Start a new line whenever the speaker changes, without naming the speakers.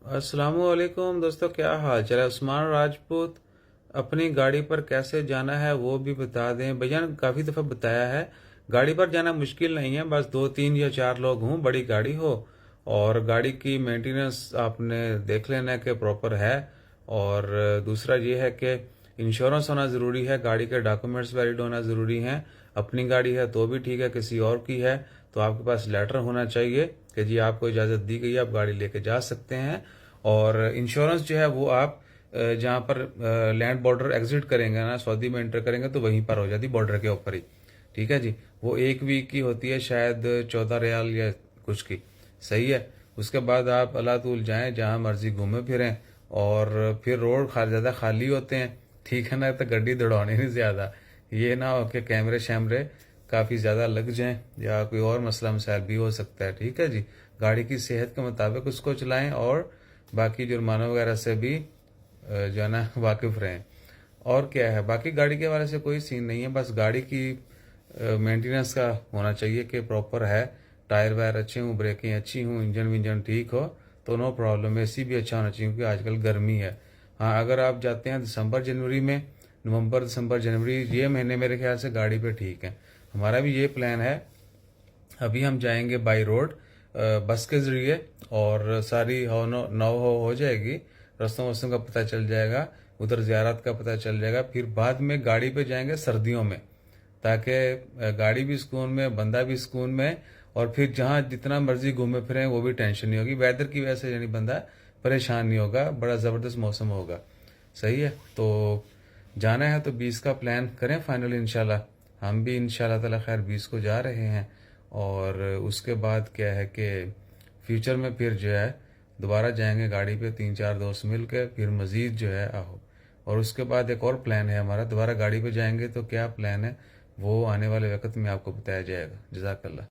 अस्सलाम वालेकुम दोस्तों, क्या हाल चाल है। उस्मान राजपूत अपनी गाड़ी पर कैसे जाना है वो भी बता दें। भैया ने काफ़ी दफ़ा बताया है, गाड़ी पर जाना मुश्किल नहीं है, बस 2 3 या 4 लोग हों, बड़ी गाड़ी हो और गाड़ी की मेंटेनेंस आपने देख लेना है कि प्रॉपर है। और दूसरा ये है कि इंश्योरेंस होना ज़रूरी है, गाड़ी के डॉक्यूमेंट्स वैलिड होना ज़रूरी हैं। अपनी गाड़ी है तो भी ठीक है, किसी और की है तो आपके पास लेटर होना चाहिए कि जी आपको इजाज़त दी गई है, आप गाड़ी लेके जा सकते हैं। और इंश्योरेंस जो है वो आप जहाँ पर लैंड बॉर्डर एग्जिट करेंगे ना, सऊदी में एंटर करेंगे तो वहीं पर हो जाती, बॉर्डर के ऊपर ही। ठीक है जी। वो 1 वीक की होती है, शायद 14 रियाल या कुछ की। सही है। उसके बाद आप अल्लाह तूल जाएं, जहाँ मर्जी घूमें फिरें। और फिर रोड ज़्यादा खाली होते हैं, ठीक है ना, तो गड्डी दौड़ानी नहीं ज़्यादा। ये ना हो कि कैमरे शैमरे काफ़ी ज़्यादा लग जाएं या कोई और मसला मसाइल भी हो सकता है। ठीक है जी। गाड़ी की सेहत के मुताबिक उसको चलाएं और बाकी जुर्माना वगैरह से भी जो है ना वाकिफ रहें। और क्या है, बाकी गाड़ी के हवाले से कोई सीन नहीं है, बस गाड़ी की मेंटेनेंस का होना चाहिए कि प्रॉपर है, टायर वायर अच्छे हों, ब्रेकें अच्छी हों, इंजन विंजन ठीक हो तो नो प्रॉब्लम। एसी भी अच्छा होना चाहिए क्योंकि आजकल गर्मी है। हाँ, अगर आप जाते हैं दिसंबर जनवरी में, नवंबर दिसंबर जनवरी ये महीने मेरे ख्याल से गाड़ी पे ठीक है। हमारा भी ये प्लान है, अभी हम जाएंगे बाई रोड बस के ज़रिए और सारी नौ हो जाएगी, रस्तों वस्तों का पता चल जाएगा, उधर ज़ियारत का पता चल जाएगा। फिर बाद में गाड़ी पे जाएंगे सर्दियों में, ताकि गाड़ी भी सुकून में, बंदा भी सुकून में। और फिर जहाँ जितना मर्जी घूमे फिरें वो भी टेंशन नहीं होगी, वेदर की वजह से यानी बंदा परेशान नहीं होगा, बड़ा ज़बरदस्त मौसम होगा। सही है। तो जाना है तो 20 का प्लान करें फाइनल इंशाल्लाह। हम भी इंशाल्लाह ताला खैर 20 को जा रहे हैं। और उसके बाद क्या है कि फ्यूचर में फिर जो है दोबारा जाएंगे गाड़ी पे, 3 4 दोस्त मिल के, फिर मज़ीद जो है आहो। और उसके बाद एक और प्लान है हमारा, दोबारा गाड़ी पे जाएंगे तो क्या प्लान है वो आने वाले वक्त में आपको बताया जाएगा। जज़ाकल्लाह।